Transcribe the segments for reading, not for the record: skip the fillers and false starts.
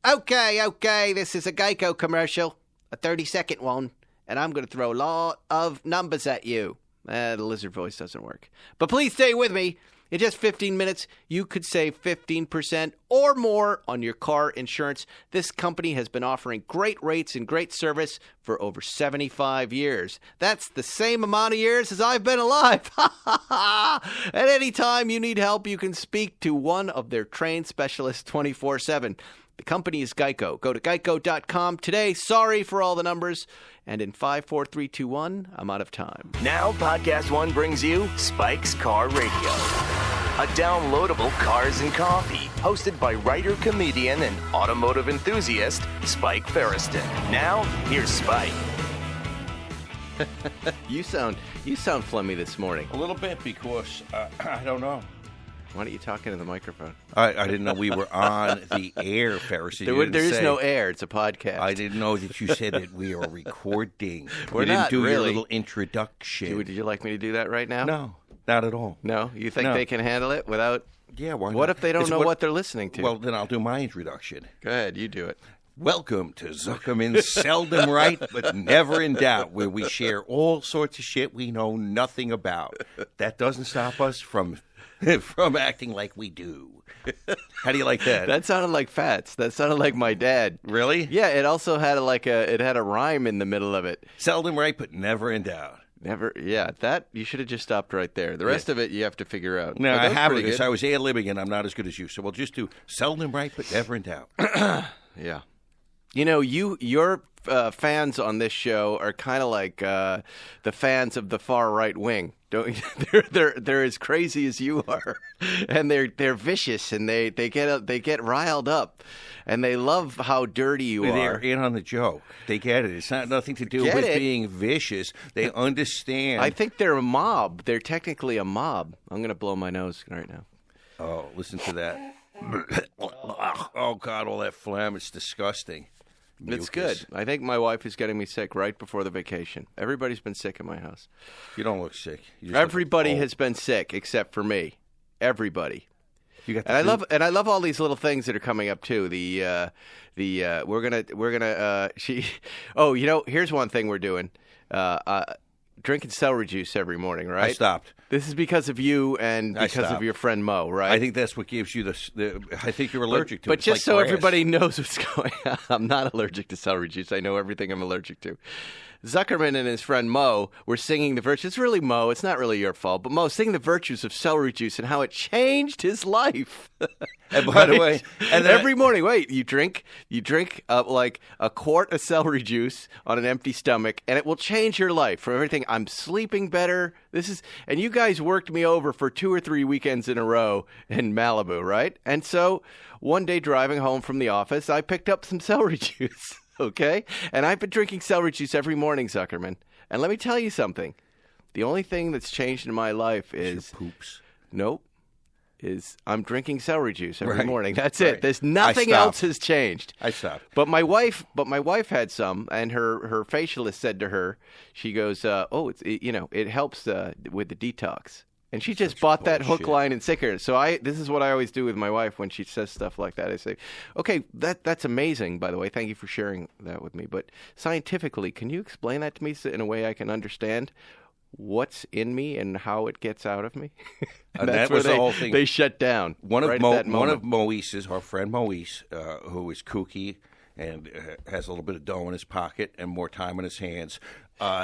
Okay, this is a Geico commercial, a 30-second one, and I'm going to throw a lot of numbers at you. The lizard voice doesn't work. But please stay with me. In just 15 minutes, you could save 15% or more on your car insurance. This company has been offering great rates and great service for over 75 years. That's the same amount of years as I've been alive. At any time you need help, you can speak to one of their trained specialists 24/7. The company is Geico. Go to geico.com today. Sorry for all the numbers. And in 5, 4, 3, 2, 1, I'm out of time. Now Podcast One brings you Spike's Car Radio, a downloadable cars and coffee, hosted by writer, comedian, and automotive enthusiast Spike Ferriston. Now, here's Spike. You sound flummy this morning. A little bit because, I don't know. Why don't you talk into the microphone? I didn't know we were on the air, Ferris. There is no air. It's a podcast. I didn't know that you said that we are recording. We're you didn't not do really. Your little introduction. Would you like me to do that right now? No, not at all. No? You think No. they can handle it without... Yeah, why not? What if they don't know what they're listening to? Well, then I'll do my introduction. Go ahead. You do it. Welcome to Zuckerman's Seldom Right, but Never in Doubt, where we share all sorts of shit we know nothing about. That doesn't stop us from acting like we do. How do you like that? That sounded like Fats. That sounded like my dad. Really? Yeah, it also had a rhyme in the middle of it. Seldom right, but never in doubt. Never, yeah. That you should have just stopped right there. The rest of it you have to figure out. No, But I that was haven't pretty because good. I was ad-libbing and I'm not as good as you. So we'll just do seldom right, but never in doubt. Yeah. You know, your fans on this show are kind of like the fans of the far right wing. Don't they're as crazy as you are, and they're vicious, and they get riled up, and they love how dirty you are. They're in on the joke. They get it. It's not nothing to do with being vicious. They understand. I think they're a mob. They're technically a mob. I'm going to blow my nose right now. Oh, listen to that. Oh, God, all that phlegm. It's disgusting. It's good. I think my wife is getting me sick right before the vacation. Everybody's been sick in my house. You don't look sick. Everybody has been sick except for me. Everybody. You got I love all these little things that are coming up too. Here's one thing we're doing. Drinking celery juice every morning, right? I stopped. This is because of you and because of your friend Mo, right? I think that's what gives you I think you're allergic to it. But It's just like so grass. everybody knows what's going on, I'm not allergic to celery juice. I know everything I'm allergic to. Zuckerman and his friend Mo were singing the virtues. It's really Mo. It's not really your fault. But Mo singing the virtues of celery juice and how it changed his life. And by the way, and every morning, you drink like a quart of celery juice on an empty stomach, and it will change your life from everything. I'm sleeping better. And you guys worked me over for 2 or 3 weekends in a row in Malibu, right? And so one day driving home from the office, I picked up some celery juice. Okay? And I've been drinking celery juice every morning, Zuckerman. And let me tell you something. The only thing that's changed in my life is... your poops. Nope. I'm drinking celery juice every Right. morning. That's Right. it. There's nothing else has changed. I stopped. But my wife had some, and her facialist said to her, she goes, it helps with the detox. And she just bought that hook, line, and sinker. So this is what I always do with my wife when she says stuff like that. I say, okay, that's amazing, by the way. Thank you for sharing that with me. But scientifically, can you explain that to me in a way I can understand what's in me and how it gets out of me? And that was the whole thing. They shut down. One right of at that moment. Moise's, our friend Moise, who is kooky and has a little bit of dough in his pocket and more time on his hands.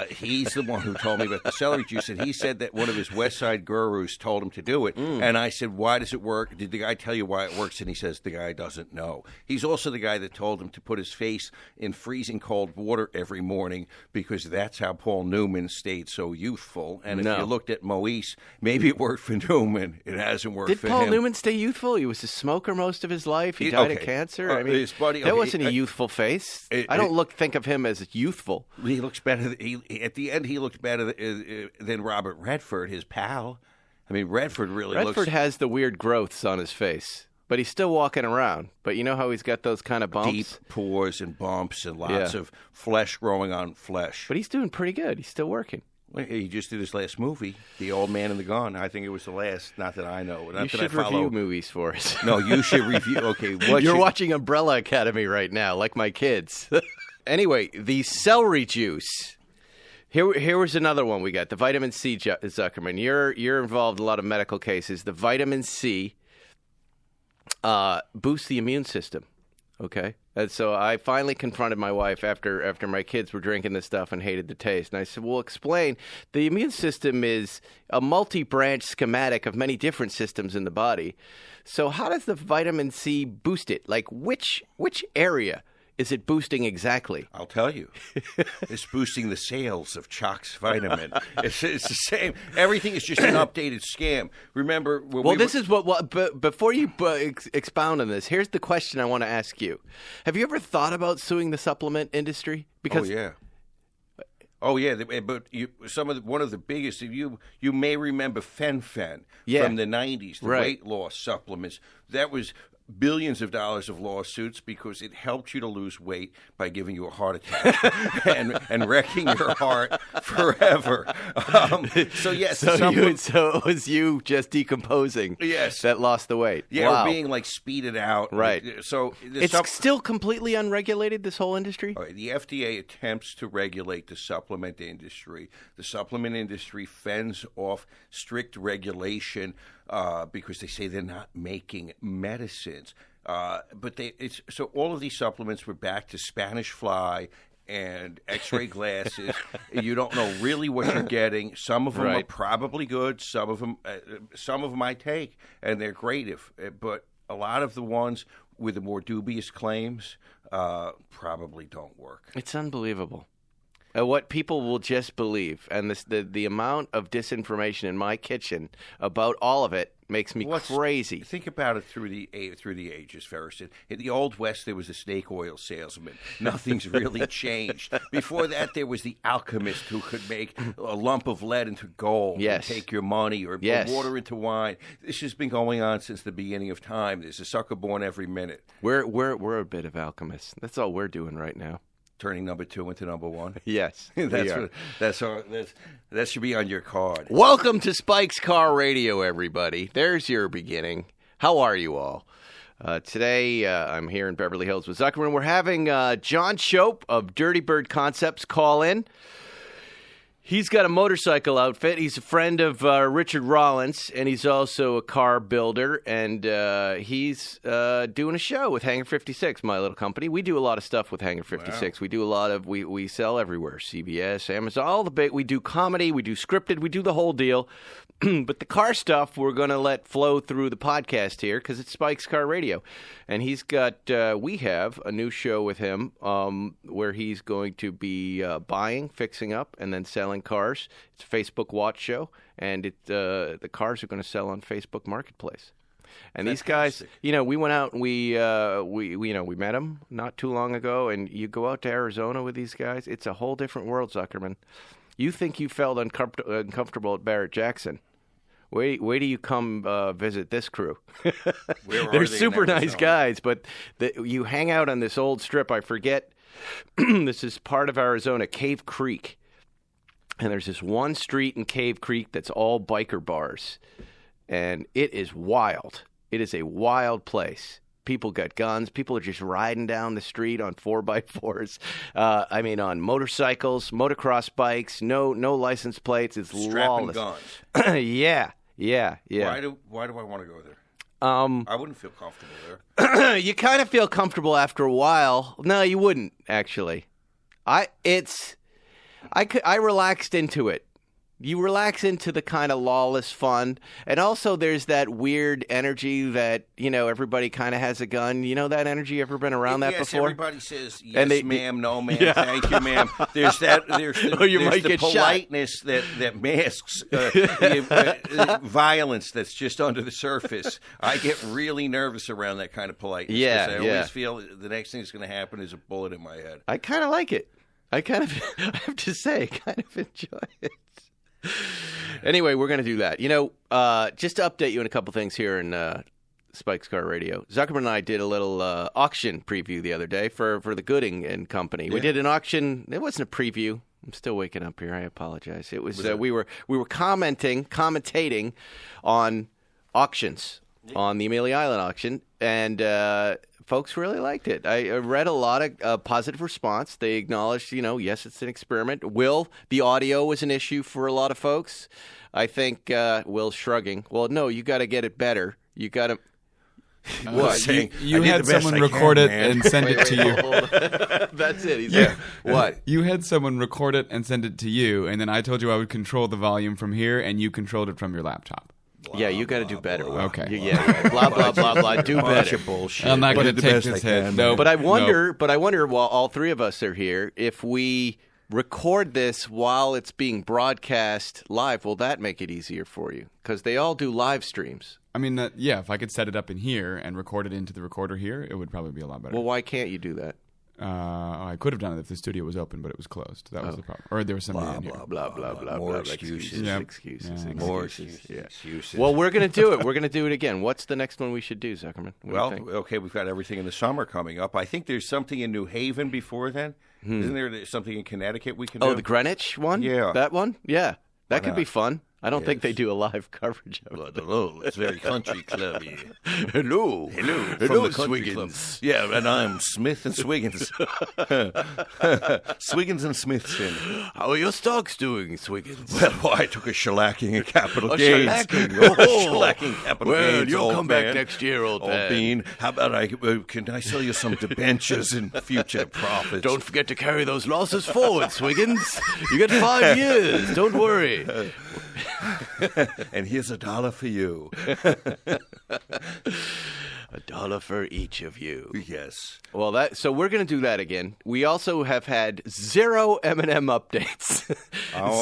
He's the one who told me about the celery juice, and he said that one of his West Side gurus told him to do it. And I said, why does it work? Did the guy tell you why it works? And he says the guy doesn't know. He's also the guy that told him to put his face in freezing cold water every morning because that's how Paul Newman stayed so youthful. And if you looked at Moise, maybe it worked for Newman. It hasn't worked for him. Did Paul Newman stay youthful? He was a smoker most of his life. He died of cancer. I mean, his buddy, that wasn't a youthful face. I don't think of him as youthful. He looks better. At the end, he looks better than Robert Redford, his pal. I mean, Redford has the weird growths on his face, but he's still walking around. But you know how he's got those kind of bumps? Deep pores and bumps and lots of flesh growing on flesh. But he's doing pretty good. He's still working. Well, he just did his last movie, The Old Man and the Gun. I think it was the last. Not that I know. Not You that should I follow. review movies for us. No, you should review. Okay, You're watching Umbrella Academy right now, like my kids. Anyway, the celery juice. Here was another one we got. The vitamin C, Zuckerman. You're involved in a lot of medical cases. The vitamin C boosts the immune system. Okay, and so I finally confronted my wife after my kids were drinking this stuff and hated the taste. And I said, "Well, explain. The immune system is a multi-branch schematic of many different systems in the body. So how does the vitamin C boost it? Like which area is it boosting exactly?" I'll tell you. It's boosting the sales of Chocs Vitamin. It's the same. Everything is just an updated scam. Remember, this is what. But before you expound on this, here's the question I want to ask you: have you ever thought about suing the supplement industry? Because Oh yeah, but one of the biggest. You may remember Fen-Phen from the '90s, the weight loss supplements. That was billions of dollars of lawsuits because it helped you to lose weight by giving you a heart attack and wrecking your heart forever. So it was you just decomposing. Yes, that lost the weight. Yeah, wow. Or being like speeded out. Right. So it's still completely unregulated. This whole industry. Right, the FDA attempts to regulate the supplement industry. The supplement industry fends off strict regulation. Because they say they're not making medicines, so all of these supplements were back to Spanish fly and X-ray glasses. You don't know really what you're getting. Some of them are probably good. Some of them I take, and they're great. But a lot of the ones with the more dubious claims probably don't work. It's unbelievable. What people will just believe, and the amount of disinformation in my kitchen about all of it makes me crazy. Think about it through the ages, Ferriston. In the Old West, there was a snake oil salesman. Nothing's really changed. Before that, there was the alchemist who could make a lump of lead into gold and take your money, or put water into wine. This has been going on since the beginning of time. There's a sucker born every minute. We're a bit of alchemists. That's all we're doing right now. Turning number 2 into number 1. Yes, that should be on your card. Welcome to Spike's Car Radio, everybody. There's your beginning. How are you all? Today, I'm here in Beverly Hills with Zuckerman. We're having John Shope of Dirty Bird Concepts call in. He's got a motorcycle outfit. He's a friend of Richard Rollins, and he's also a car builder, and he's doing a show with Hangar 56, my little company. We do a lot of stuff with Hangar 56. Wow. We do a lot of, we sell everywhere, CBS, Amazon, all the big, we do comedy, we do scripted, we do the whole deal. But the car stuff we're going to let flow through the podcast here because it's Spike's Car Radio. And he's got, we have a new show with him where he's going to be buying, fixing up, and then selling cars. It's a Facebook watch show, and the cars are going to sell on Facebook Marketplace. And these guys, we went out and we met them not too long ago, and you go out to Arizona with these guys, it's a whole different world, Zuckerman. You think you felt uncomfortable at Barrett Jackson. Wait till you come visit this crew. They're super nice guys, but you hang out on this old strip. I forget. This is part of Arizona, Cave Creek. And there's this one street in Cave Creek that's all biker bars. And it is wild. It is a wild place. People got guns. People are just riding down the street on 4x4s. On motorcycles, motocross bikes, no license plates. It's strapping lawless. Guns. Yeah. Why do I want to go there? I wouldn't feel comfortable there. You kind of feel comfortable after a while. No, you wouldn't actually. I relaxed into it. You relax into the kind of lawless fun. And also there's that weird energy that, everybody kind of has a gun. You know that energy? Ever been around that before? Everybody says, yes, ma'am, no, ma'am, thank you, ma'am. There's the politeness that masks violence that's just under the surface. I get really nervous around that kind of politeness. Yeah, I always feel the next thing that's going to happen is a bullet in my head. I kind of like it. I have to say, kind of enjoy it. Anyway, we're going to do that. Just to update you on a couple things here in Spike's Car Radio. Zuckerman and I did a little auction preview the other day for the Gooding and Company. Yeah. We did an auction. It wasn't a preview. I'm still waking up here. I apologize. It was we were commentating on auctions, on the Amelia Island auction, and folks really liked it. I read a lot of positive response. They acknowledged, yes, it's an experiment. The audio was an issue for a lot of folks. I think Will's shrugging. Well, no, you got to get it better. You got to. You had someone record it and send it to you. That's it. He's like, what? You had someone record it and send it to you, and then I told you I would control the volume from here, and you controlled it from your laptop. Yeah, you got to do better. Okay. Yeah. Blah blah blah blah. Do better. Bullshit. I'm not going to take this hit. No, but I wonder. But I wonder. While all three of us are here, if we record this while it's being broadcast live, will that make it easier for you? Because they all do live streams. I mean, if I could set it up in here and record it into the recorder here, it would probably be a lot better. Well, why can't you do that? I could have done it if the studio was open, but it was closed. That was the problem. Or there was somebody in here. Blah blah blah. More blah, excuses. Excuses. More excuses. Well, we're gonna do it. We're gonna do it again. What's the next one we should do, Zuckerman? Okay, we've got everything in the summer coming up. I think there's something in New Haven before then. Isn't there something in Connecticut we can do? Oh, the Greenwich one? Yeah. That one? Yeah. That could be fun. I don't think they do a live coverage of it. Hello, it's very country clubby. Hello, from the country club. Yeah, and I'm Smith and Swiggins. Swiggins and Smithson. How are your stocks doing, Swiggins? Well, I took a shellacking in capital gains. Shellacking? Shellacking capital gains. Well, you'll come back next year, old bean. How about can I sell you some debentures in future profits? Don't forget to carry those losses forward, Swiggins. You get 5 years. Don't worry. And here's $1 for you. $1 for each of you. Yes. Well, so we're going to do that again. We also have had 0 M&M updates.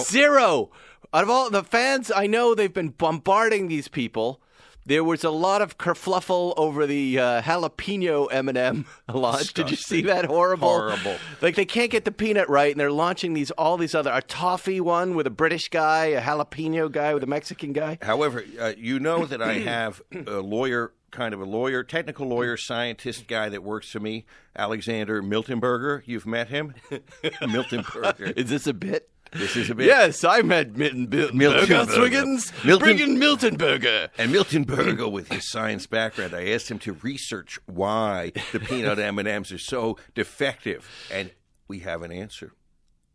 0. Out of all the fans, I know they've been bombarding these people. There was a lot of kerfluffle over the jalapeno M&M launch. Disgusting. Did you see that? Horrible. Like they can't get the peanut right, and they're launching all these other, a toffee one with a British guy, a jalapeno guy with a Mexican guy. However, you know that I have a lawyer, technical lawyer, scientist guy that works for me, Alexander Miltenberger. You've met him? Miltenberger. Is this a bit? This is a bit. Yes, I met Miltenberger, Swiggins. Bring in Miltenberger. And Miltenberger, with his science background, I asked him to research why the peanut M&Ms are so defective, and we have an answer.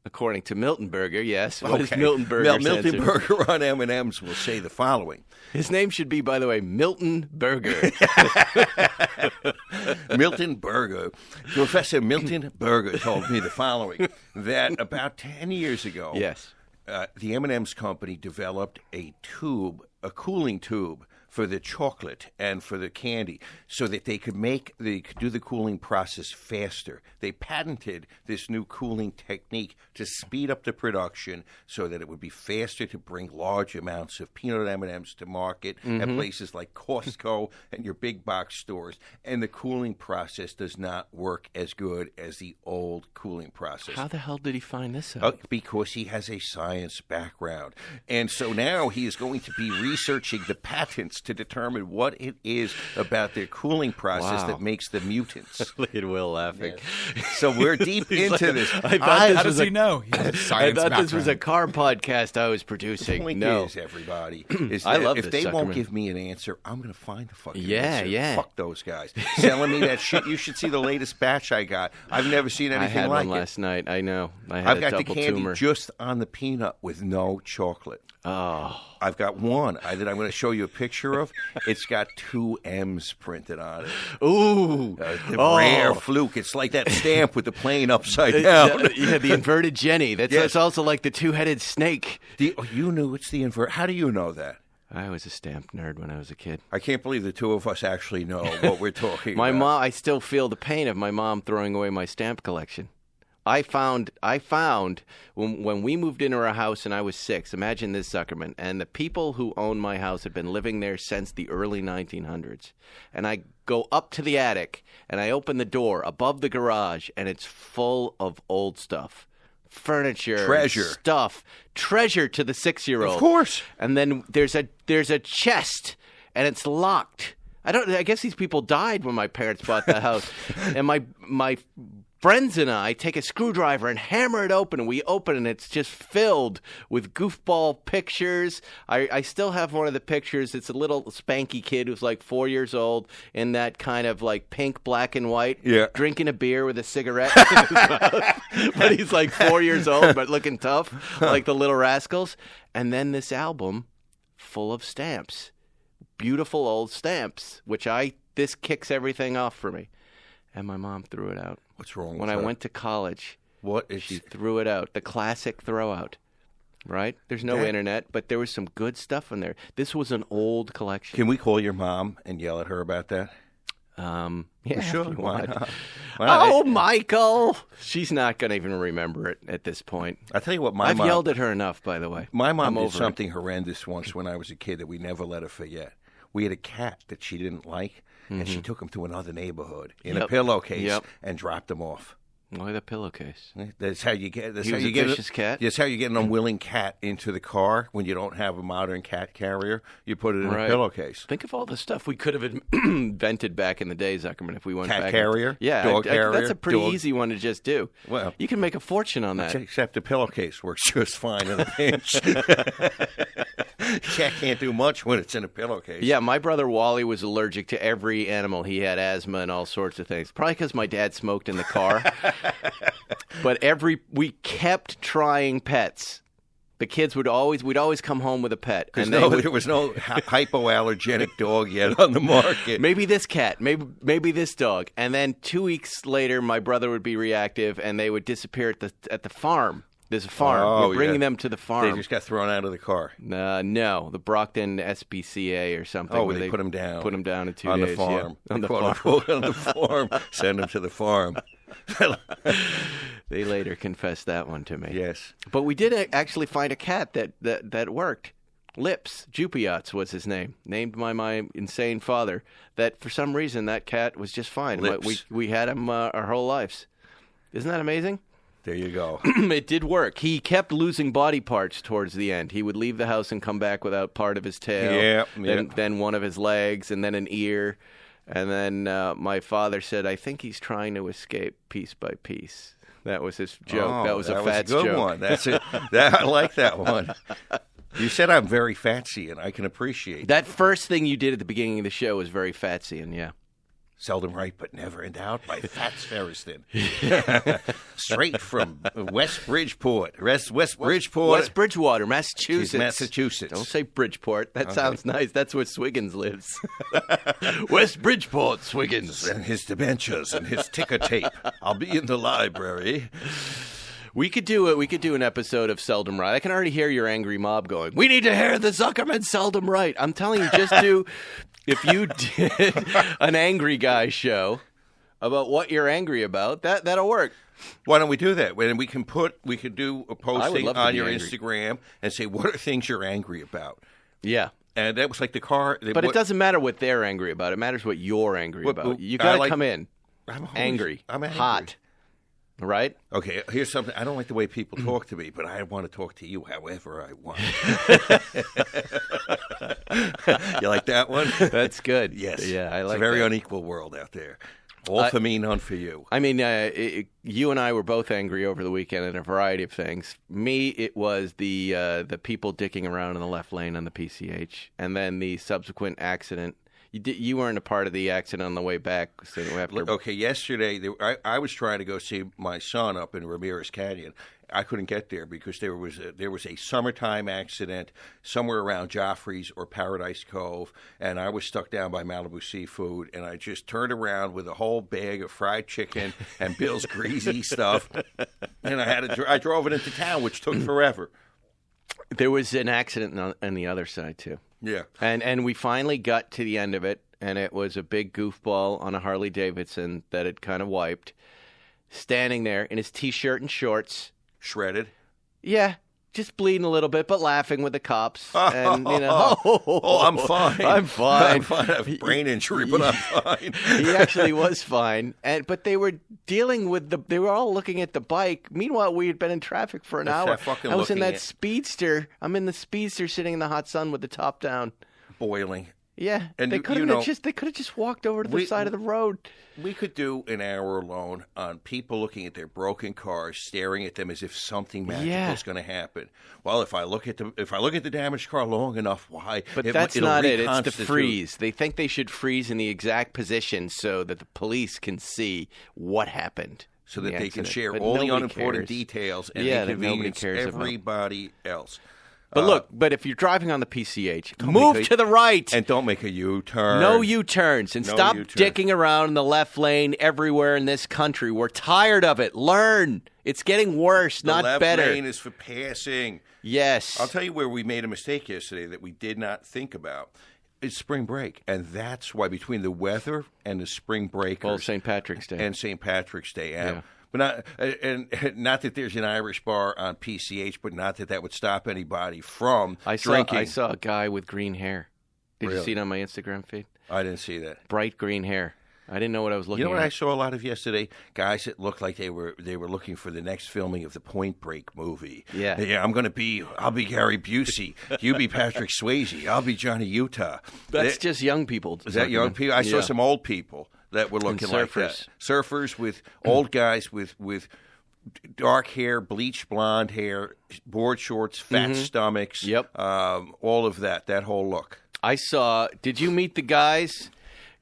According to Miltenberger, yes. What is Miltenberger's answer? Miltenberger on M&Ms will say the following. His name should be, by the way, Milton Berger. Milton Berger. Professor Milton Berger told me the following, that about 10 years ago, yes, the M&M's company developed a cooling tube for the chocolate and for the candy so that they could do the cooling process faster. They patented this new cooling technique to speed up the production so that it would be faster to bring large amounts of peanut M&Ms to market at places like Costco and your big box stores. And the cooling process does not work as good as the old cooling process. How the hell did he find this out? Because he has a science background. And so now he is going to be researching the patents to determine what it is about their cooling process that makes the mutants. Look at Will laughing. Yeah. So we're deep into this. How does he know? He has a science I thought background. this was a car podcast I was producing. The point is, everybody, is I that love if this, they won't Zuckerman. give me an answer, I'm going to find the fucking Yeah, answer. yeah. Fuck those guys. Selling me that shit. You should see the latest batch I got. I've never seen anything I had like one it. last night. I know. I had I've a got the double candy tumor. just on the peanut with no chocolate. Oh. I've got one that I'm going to show you a picture of. It's got 2 M's printed on it. Ooh. The rare fluke. It's like that stamp with the plane upside down. Yeah, the inverted Jenny. That's also like the two-headed snake. You knew it's the invert. How do you know that? I was a stamp nerd when I was a kid. I can't believe the two of us actually know what we're talking My about. mom. I still feel the pain of my mom throwing away my stamp collection. I found when we moved into our house and I was 6, imagine this, Zuckerman, and the people who owned my house had been living there since the early 1900s. And I go up to the attic and I open the door above the garage and it's full of old stuff. Furniture, treasure to the 6-year-old. Of course. And then there's a chest and it's locked. I guess these people died when my parents bought the house. And my friends and I take a screwdriver and hammer it open, and we open, and it's just filled with goofball pictures. I still have one of the pictures. It's a little spanky kid who's like 4 years old in that kind of like pink, black, and white, drinking a beer with a cigarette in his mouth. But he's like 4 years old, but looking tough, like the Little Rascals. And then this album full of stamps, beautiful old stamps, this kicks everything off for me. And my mom threw it out. What's wrong with when that? I went to college? What is she threw it out? The classic throw out. Right? There's no internet, but there was some good stuff in there. This was an old collection. Can we call your mom and yell at her about that? Yeah, sure. if you Why want. not? Oh, Michael! She's not going to even remember it at this point. I tell you what, I've yelled at her enough, by the way. My mom did something horrendous once when I was a kid that we never let her forget. We had a cat that she didn't like, and she took him to another neighborhood in a pillowcase and dropped him off. Why the pillowcase? That's how you get. That's He how was you a get vicious cat? That's how you get an unwilling cat into the car when you don't have a modern cat carrier. You put it in a pillowcase. Think of all the stuff we could have invented back in the day, Zuckerman, if we went back. Cat carrier? Yeah, Dog carrier? That's a pretty easy one to just do. Well, you can make a fortune on that. Except the pillowcase works just fine in a pinch. Cat can't do much when it's in a pillowcase. Yeah, my brother Wally was allergic to every animal. He had asthma and all sorts of things. Probably because my dad smoked in the car. But we kept trying pets. The kids we'd always come home with a pet. And there was no hypoallergenic dog yet on the market. Maybe this cat, maybe this dog. And then 2 weeks later, my brother would be reactive, and they would disappear at the farm. There's a farm. Oh, we're bringing them to the farm. They just got thrown out of the car. No, the Brockton SPCA or something. Oh, where they put them down. Put them down in 2 on days. The farm. Yeah. On the farm. On the farm. Send them to the farm. They later confessed that one to me. Yes. But we did actually find a cat that worked. Lips, Jupiats was his name, named by my insane father. That for some reason that cat was just fine. Lips. We had him our whole lives. Isn't that amazing? There you go. It did work. He kept losing body parts towards the end. He would leave the house and come back without part of his tail. Then one of his legs, and then an ear. And then my father said, I think he's trying to escape piece by piece. That was his joke. Oh, that was a Fats good joke. One. That's it. I like that one. You said I'm very fatsy, and I can appreciate that. First thing you did at the beginning of the show was very fatsy, and yeah. Seldom right, but never in doubt by Fats Ferriston. Straight from West Bridgewater, Massachusetts. Massachusetts. Don't say Bridgeport. That sounds nice. That's where Swiggins lives. West Bridgeport, Swiggins. And his dementias and his ticker tape. I'll be in the library. We could do it. We could do an episode of Seldom Right. I can already hear your angry mob going, we need to hear the Zuckerman Seldom Right. I'm telling you, just do, if you did an angry guy show about what you're angry about, that'll work. Why don't we do that? And we could do a posting on your angry. Instagram and say, what are things you're angry about? Yeah. And that was like the car. But it doesn't matter what they're angry about. It matters what you're angry about. You got to come in I'm angry, hot. Right? Okay, here's something. I don't like the way people talk to me, but I want to talk to you however I want. You like that one? That's good. Yes. Yeah, I like It's a very that. unequal world out there. All for me, none for you. I mean, you and I were both angry over the weekend at a variety of things. Me, it was the people dicking around in the left lane on the PCH, and then the subsequent accident. You weren't a part of the accident on the way back. So after... Okay, yesterday I was trying to go see my son up in Ramirez Canyon. I couldn't get there because there was a summertime accident somewhere around Joffrey's or Paradise Cove, and I was stuck down by Malibu Seafood, and I just turned around with a whole bag of fried chicken and Bill's greasy stuff, and I drove it into town, which took forever. There was an accident on the other side too. Yeah. And we finally got to the end of it, and it was a big goofball on a Harley Davidson that had kind of wiped, standing there in his T-shirt and shorts. Shredded? Yeah, just bleeding a little bit, but laughing with the cops. And, I'm fine. I'm fine. I have a brain injury, but I'm fine. He actually was fine. But they were dealing with they were all looking at the bike. Meanwhile, we had been in traffic for an hour. I was in that Speedster. I'm in the Speedster sitting in the hot sun with the top down. Boiling. Yeah, And they you could have know, just walked over to the side of the road. We could do an hour alone on people looking at their broken cars, staring at them as if something magical is going to happen. Well, if I look at the damaged car long enough, why? But that's not it. It's the freeze. They think they should freeze in the exact position so that the police can see what happened. So that they can share But all the nobody unimportant cares. details and Yeah, that nobody inconvenience cares about. everybody else. But but if you're driving on the PCH, move to the right. And don't make a U-turn. No U-turns. And No stop U-turn. dicking around in the left lane everywhere in this country. We're tired of it. Learn. It's getting worse, The not left better. lane is for passing. Yes. I'll tell you where we made a mistake yesterday that we did not think about. It's spring break, and that's why between the weather and the spring breakers Well, St. Patrick's Day. and St. Patrick's Day, Yeah. but not that there's an Irish bar on PCH, but not that would stop anybody from drinking. I saw a guy with green hair. Did you Really? see it on my Instagram feed? I didn't see that. Bright green hair. I didn't know what I was looking You know what at. I saw a lot of yesterday? Guys that looked like they were looking for the next filming of the Point Break movie. Yeah. I'll be Gary Busey. You be Patrick Swayze. I'll be Johnny Utah. That's just young people. Is that young people? I saw Yeah. some old people that were looking like that. Surfers with old guys with dark hair, bleached blonde hair, board shorts, fat stomachs. Yep. All of that whole look. I saw. Did you meet the guys?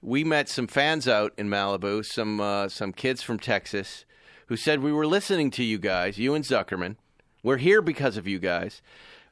We met some fans out in Malibu, some kids from Texas, who said we were listening to you guys, you and Zuckerman. We're here because of you guys.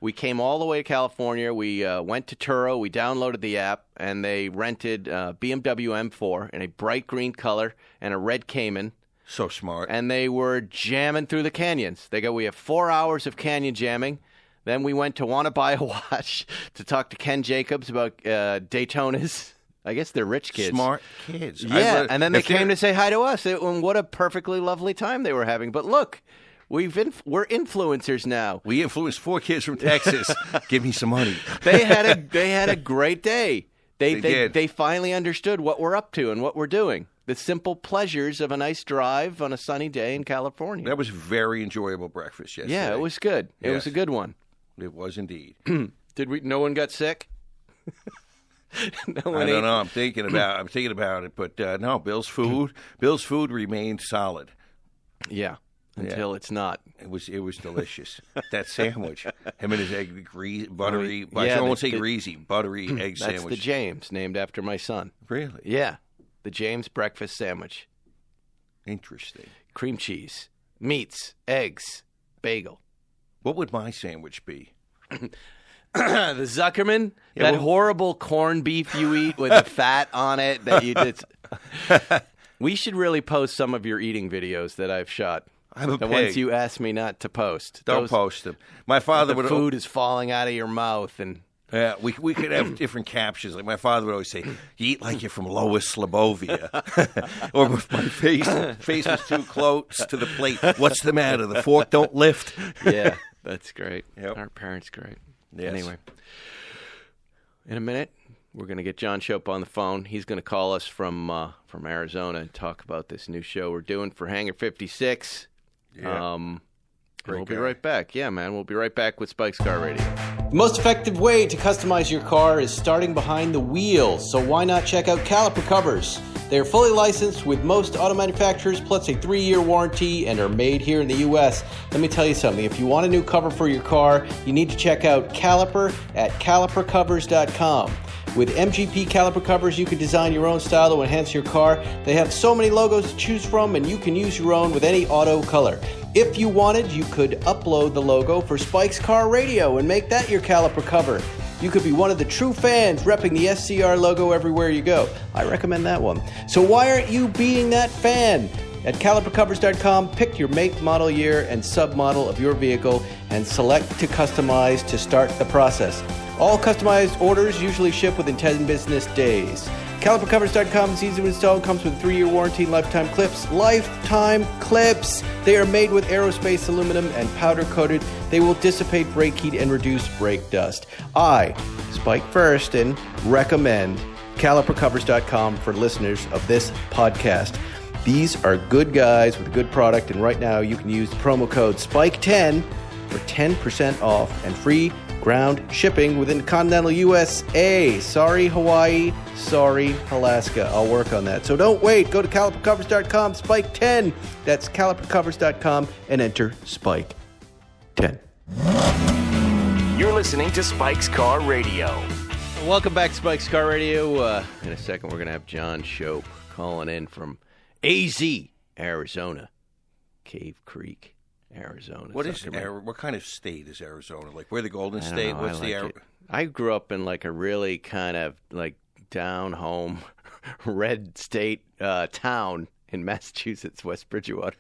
We came all the way to California. We went to Turo. We downloaded the app, and they rented BMW M4 in a bright green color and a red Cayman. So smart. And they were jamming through the canyons. We have 4 hours of canyon jamming. Then we went to Wanna Buy a Watch to talk to Ken Jacobs about Daytonas. I guess they're rich kids. Smart kids. Yeah, and then they came to say hi to us. And what a perfectly lovely time they were having. But look, we're influencers now. We influenced 4 kids from Texas. Give me some money. They had a great day. They did. They finally understood what we're up to and what we're doing. The simple pleasures of a nice drive on a sunny day in California. That was a very enjoyable breakfast yesterday. Yeah, it was good. It was Yes. a good one. It was indeed. No one got sick? I don't know. I'm thinking about it, but no. Bill's food remained solid. Yeah, until it's not. It was delicious. That sandwich, him and his egg buttery. Yeah, I won't say greasy, buttery egg That's sandwich. the James, named after my son. Really Yeah, the James breakfast sandwich. interesting. Cream cheese, meats, eggs, bagel. What would my sandwich be? The Zuckerman, Yeah, that well- horrible corned beef you eat with the fat on it that you did. We should really post some of your eating videos that I've shot. I'm a the pig. ones you asked me not to post. Don't post them. My father The would. food is falling out of your mouth, and Yeah, we could have different captions. Like my father would always say, "You eat like you're from Lower Slobovia," or if my face was too close to the plate. What's the matter? The fork don't lift. yeah, that's great. Yep. Our parents great. Yes. Anyway, in a minute, we're going to get John Shope on the phone. He's going to call us from Arizona and talk about this new show we're doing for Hangar 56. Yeah. And Great we'll be guy. right back. Yeah, man, we'll be right back with Spike's Car Radio. The most effective way to customize your car is starting behind the wheel, so why not check out Caliper Covers? They are fully licensed with most auto manufacturers, plus a 3-year warranty, and are made here in the U.S. Let me tell you something. If you want a new cover for your car, you need to check out Caliper at calipercovers.com. With MGP caliper covers, you can design your own style to enhance your car. They have so many logos to choose from, and you can use your own with any auto color. If you wanted, you could upload the logo for Spike's Car Radio and make that your caliper cover. You could be one of the true fans repping the SCR logo everywhere you go. I recommend that one. So why aren't you being that fan? At calipercovers.com, pick your make, model year, and submodel of your vehicle and select to customize to start the process. All customized orders usually ship within 10 business days. CaliperCovers.com is easy to install and comes with a 3-year warranty and lifetime clips. Lifetime clips! They are made with aerospace aluminum and powder coated. They will dissipate brake heat and reduce brake dust. I, Spike Ferriston, recommend CaliperCovers.com for listeners of this podcast. These are good guys with a good product, and right now you can use the promo code SPIKE10 for 10% off and free ground shipping within continental USA. Sorry, Hawaii. Sorry, Alaska. I'll work on that. So don't wait. Go to calipercovers.com, Spike 10. That's calipercovers.com and enter Spike 10. You're listening to Spike's Car Radio. Welcome back to Spike's Car Radio. In a second, we're going to have John Shope calling in from AZ, Arizona. Cave Creek, Arizona. What kind of state is Arizona? Like, we're the Golden I don't State? know, What's I like it. I grew up in like a really kind of like down home red state town in Massachusetts, West Bridgewater.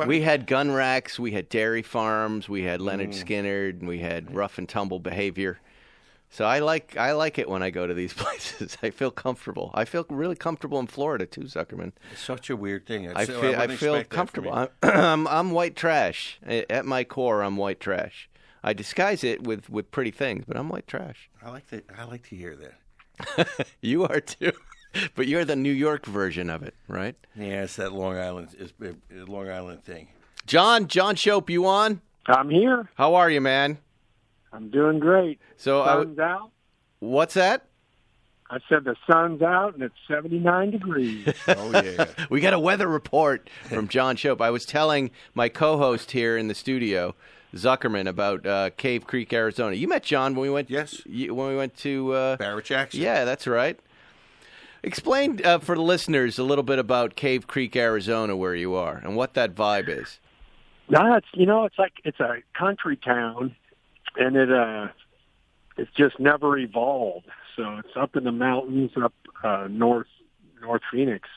We had gun racks, we had dairy farms, we had Leonard Skinner, and we had rough and tumble behavior. So I like it when I go to these places. I feel comfortable. I feel really comfortable in Florida too, Zuckerman. It's such a weird thing. I feel comfortable. I'm white trash. At my core, I'm white trash. I disguise it with pretty things, but I'm white trash. I like to hear that. You are too. But you're the New York version of it, right? Yeah, it's that Long Island thing. John Shope, you on? I'm here. How are you, man? I'm doing great. So sun's out. What's that? I said the sun's out and it's 79 degrees. Oh, yeah. We got a weather report from John Shope. I was telling my co-host here in the studio, Zuckerman, about Cave Creek, Arizona. You met John when we went. Yes. When we went to Barrett Jackson. Yeah, that's right. Explain for the listeners a little bit about Cave Creek, Arizona, where you are, and what that vibe is. No, it's a country town, and it's just never evolved. So it's up in the mountains, up north Phoenix.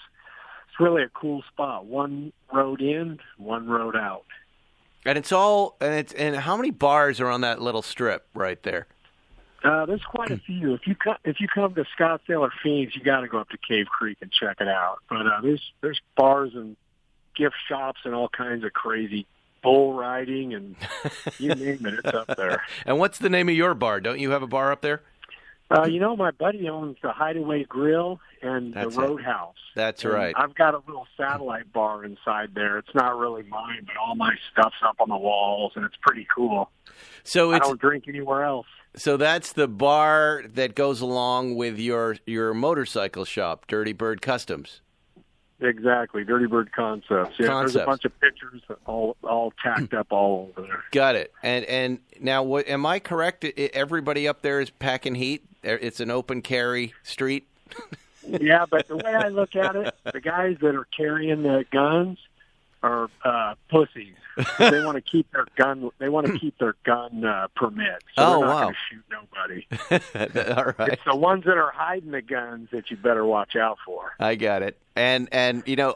It's really a cool spot. One road in, one road out. And and how many bars are on that little strip right there? There's quite a few. If you come to Scottsdale or Phoenix, you got to go up to Cave Creek and check it out. But there's bars and gift shops and all kinds of crazy bull riding and you name it, it's up there. And what's the name of your bar? Don't you have a bar up there? My buddy owns the Hideaway Grill and the Roadhouse. That's right. I've got a little satellite bar inside there. It's not really mine, but all my stuff's up on the walls, and it's pretty cool. So I don't drink anywhere else. So that's the bar that goes along with your motorcycle shop, Dirty Bird Customs. Exactly, Dirty Bird Concepts. Yeah, there's a bunch of pictures all tacked up all over there. Got it. And now, am I correct? Everybody up there is packing heat. It's an open carry street. Yeah, but the way I look at it, the guys that are carrying the guns are pussies. They want to keep their gun. They want to keep their gun permit. So they're not going to shoot nobody. All right. It's the ones that are hiding the guns that you better watch out for. I got it. And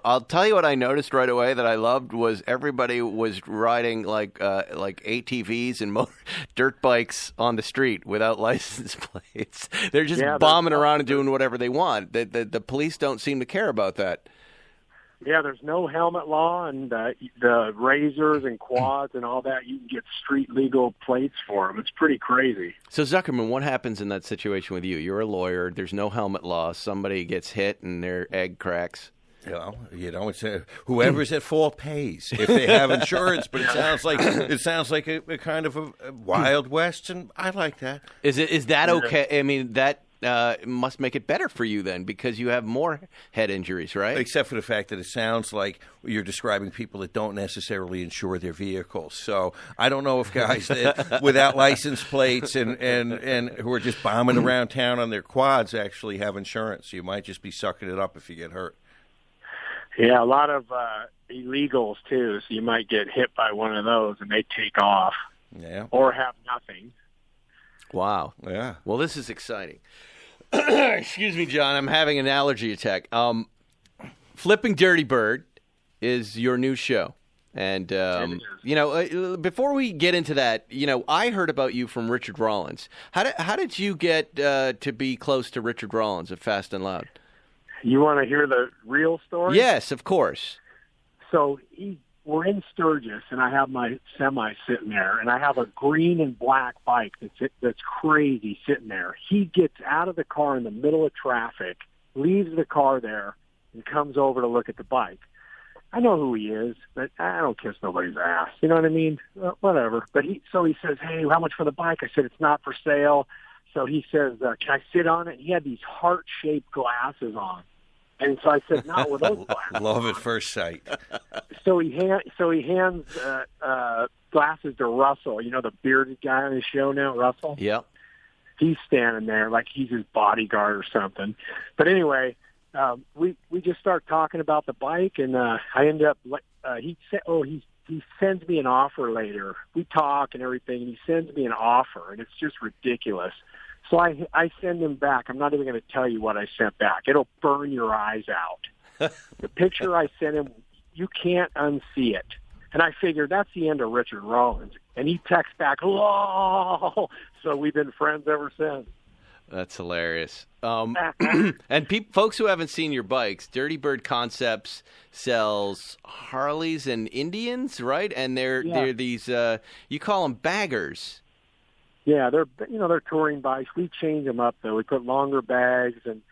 I'll tell you what I noticed right away that I loved was everybody was riding like ATVs and dirt bikes on the street without license plates. They're just bombing around and doing whatever they want. The police don't seem to care about that. Yeah, there's no helmet law, and the razors and quads and all that, you can get street legal plates for them. It's pretty crazy. So, Zuckerman, what happens in that situation with you? You're a lawyer. There's no helmet law. Somebody gets hit and their egg cracks. Well, it's whoever's at fault pays if they have insurance. But it sounds like a kind of a Wild West, and I like that. Is that okay? I mean, that must make it better for you then, because you have more head injuries, right? Except for the fact that it sounds like you're describing people that don't necessarily insure their vehicles. So I don't know if guys that, without license plates and who are just bombing around town on their quads actually have insurance. You might just be sucking it up if you get hurt. Yeah, a lot of illegals too. So you might get hit by one of those and they take off. Yeah. Or have nothing. Wow. Yeah. Well, this is exciting. Excuse me, John. I'm having an allergy attack. Flipping Dirty Bird is your new show. And, before we get into that, I heard about you from Richard Rollins. How did you get to be close to Richard Rollins of Fast and Loud? You want to hear the real story? Yes, of course. So we're in Sturgis, and I have my semi sitting there, and I have a green and black bike that's crazy sitting there. He gets out of the car in the middle of traffic, leaves the car there, and comes over to look at the bike. I know who he is, but I don't kiss nobody's ass. You know what I mean? Whatever. But he says, hey, how much for the bike? I said, it's not for sale. So he says, can I sit on it? He had these heart-shaped glasses on. And so I said, not with those glasses. Love at first sight. So he hands glasses to Russell, you know, the bearded guy on his show now, Russell? Yep. He's standing there like he's his bodyguard or something. But anyway, we just start talking about the bike, and I ended up he sends me an offer later. We talk and everything, and he sends me an offer, and it's just ridiculous. So I send him back. I'm not even going to tell you what I sent back. It'll burn your eyes out. The picture I sent him, you can't unsee it. And I figured that's the end of Richard Rollins. And he texts back, "Lol." So we've been friends ever since. That's hilarious. And folks who haven't seen your bikes, Dirty Bird Concepts sells Harleys and Indians, right? And they're these you call them baggers. Yeah, they're touring bikes. We change them up though. We put longer bags, and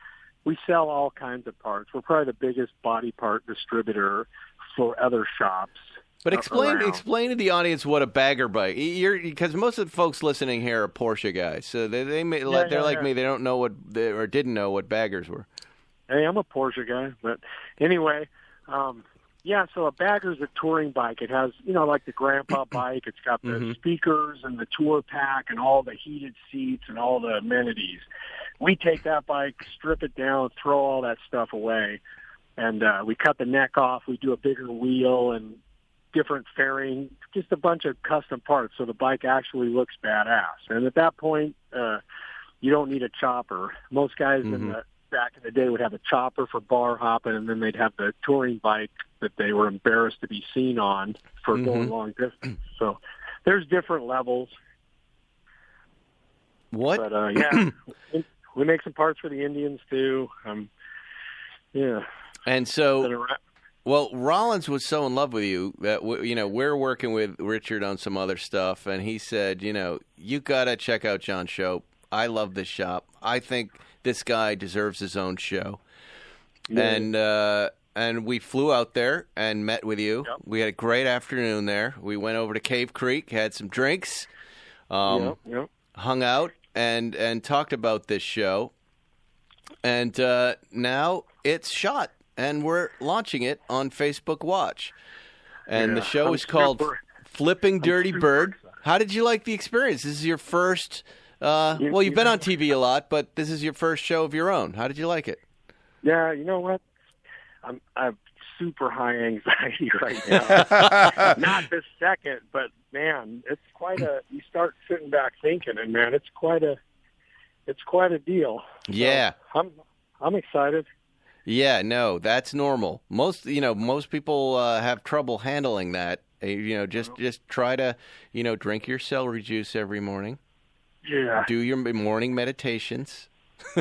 we sell all kinds of parts. We're probably the biggest body part distributor for other shops. But explain to the audience what a bagger bike. Because most of the folks listening here are Porsche guys, so they're like me. They don't know or didn't know what baggers were. Hey, I'm a Porsche guy, but anyway, so a bagger's a touring bike. It has, like the grandpa bike. It's got the speakers and the tour pack and all the heated seats and all the amenities. We take that bike, strip it down, throw all that stuff away, and we cut the neck off. We do a bigger wheel and different fairing, just a bunch of custom parts, so the bike actually looks badass. And at that point, you don't need a chopper. Most guys back in the day would have a chopper for bar hopping, and then they'd have the touring bike that they were embarrassed to be seen on for going long distance. So there's different levels. What? But we make some parts for the Indians too. And so. Well, Rollins was so in love with you that, we're working with Richard on some other stuff, and he said, you got to check out John Shope. I love this shop. I think this guy deserves his own show. Yeah. And we flew out there and met with you. Yep. We had a great afternoon there. We went over to Cave Creek, had some drinks, hung out, and talked about this show. And now it's shot. And we're launching it on Facebook Watch. And the show is called Flipping Dirty Bird. How did you like the experience? This is your first, you've been on TV a lot, but this is your first show of your own. How did you like it? Yeah, you know what? I'm super high anxiety right now. Not this second, but man, it's you start sitting back thinking, and man, it's quite a deal. Yeah. So I'm excited. Yeah, no, that's normal. Most people have trouble handling that. Just try to, drink your celery juice every morning. Yeah. Do your morning meditations.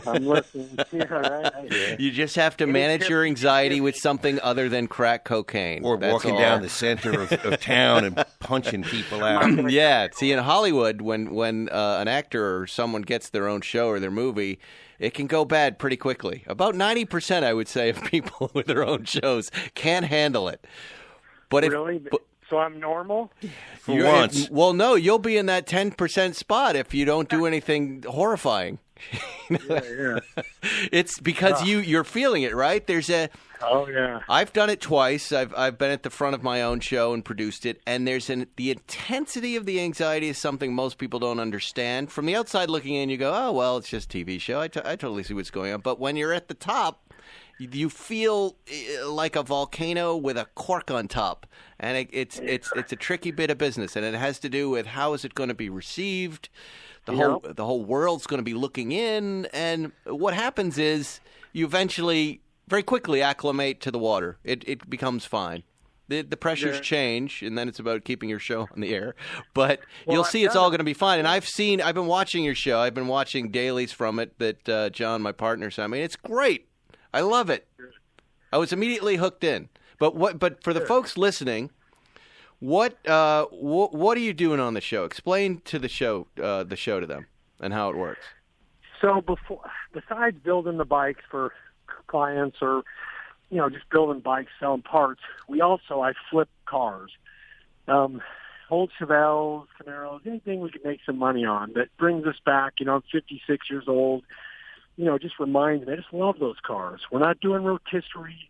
I'm listening. Yeah, right. You just have to manage your anxiety with something other than crack cocaine. Or walking down the center of town and punching people out. Yeah. See, in Hollywood, when an actor or someone gets their own show or their movie, it can go bad pretty quickly. About 90%, I would say, of people with their own shows can't handle it. But really? So I'm normal? For once. Well, no, you'll be in that 10% spot if you don't do anything horrifying. Yeah. It's because you're feeling it, right? Oh yeah. I've done it twice. I've been at the front of my own show and produced it, and the intensity of the anxiety is something most people don't understand. From the outside looking in, you go, "Oh well, it's just a TV show. I totally see what's going on." But when you're at the top, you feel like a volcano with a cork on top, and it's a tricky bit of business, and it has to do with how is it going to be received. The whole world's going to be looking in, and what happens is you eventually very quickly acclimate to the water. It becomes fine. The pressures change, and then it's about keeping your show on the air. But you'll see it's all going to be fine. And I've been watching your show. I've been watching dailies from it that John, my partner, sent me. It's great. I love it. I was immediately hooked in. But for the folks listening, what are you doing on the show? Explain to the show to them and how it works. So besides building the bikes for clients or just building bikes, selling parts. I flip cars. Old Chevelles, Camaros, anything we can make some money on that brings us back. I'm 56 years old. Just reminds me. I just love those cars. We're not doing rotisserie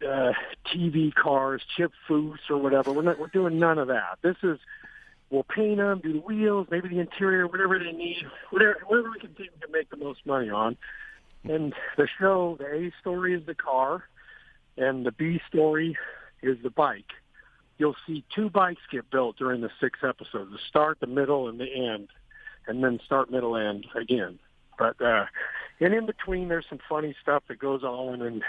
TV cars, chip foose or whatever. We're doing none of that. We'll paint them, do the wheels, maybe the interior, whatever they need, whatever we can think we can make the most money on. And the A story is the car, and the B story is the bike. You'll see 2 bikes get built during the 6 episodes: the start, the middle, and the end, and then start, middle, end again. But and in between, there's some funny stuff that goes on, and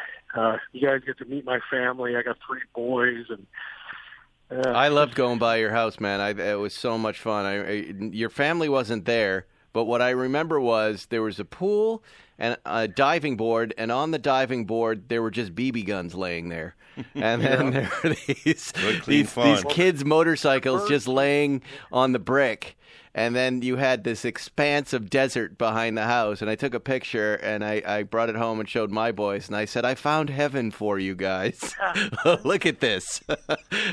you guys get to meet my family. I got 3 boys, and I loved going by your house, man. It was so much fun. Your family wasn't there, but what I remember was there was a pool and a diving board, and on the diving board there were just BB guns laying there. And then there were these kids' motorcycles just laying on the brick. And then you had this expanse of desert behind the house. And I took a picture, and I brought it home and showed my boys. And I said, I found heaven for you guys. Look at this.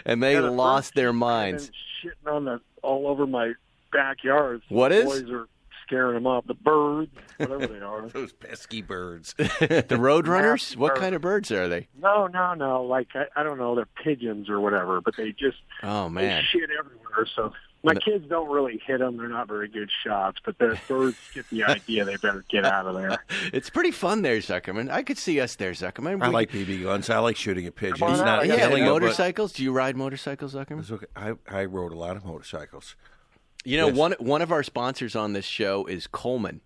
And they lost their minds. Shitting all over my backyard. So what is? Boys are scaring them off. The birds, whatever they are. Those pesky birds. The roadrunners? What kind of birds are they? No. Like, I don't know. They're pigeons or whatever, but they just they shit everywhere. So my kids don't really hit them. They're not very good shots, but the birds get the idea. They better get out of there. It's pretty fun there, Zuckerman. I could see us there, Zuckerman. I like BB guns. I like shooting at pigeons. Motorcycles? Do you ride motorcycles, Zuckerman? I rode a lot of motorcycles. One of our sponsors on this show is Coleman.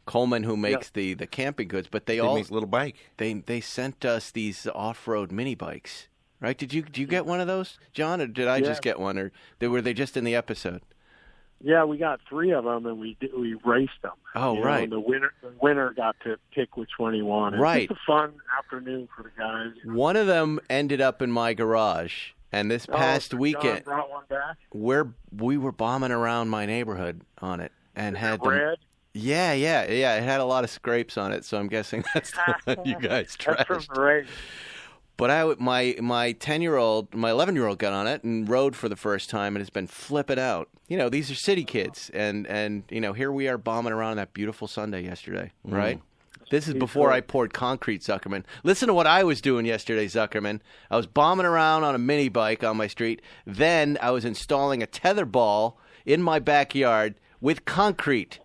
Coleman, who makes the camping goods, but they make a little bike. They sent us these off-road mini bikes, right? Did you get one of those, John, or did I just get one, or were they just in the episode? Yeah, we got 3 of them, and we raced them. Oh, right. The winner got to pick which one he wanted. Right. It's just a fun afternoon for the guys. One of them ended up in my garage. And this past weekend, John brought one back? we were bombing around my neighborhood on it, and had red. Yeah. It had a lot of scrapes on it, so I'm guessing that's the one you guys trashed. That's from the race. But my 11-year-old got on it and rode for the first time, and has been flipping out. These are city kids, and here we are bombing around that beautiful Sunday yesterday, right? This is before I poured concrete, Zuckerman. Listen to what I was doing yesterday, Zuckerman. I was bombing around on a mini bike on my street. Then I was installing a tetherball in my backyard with concrete.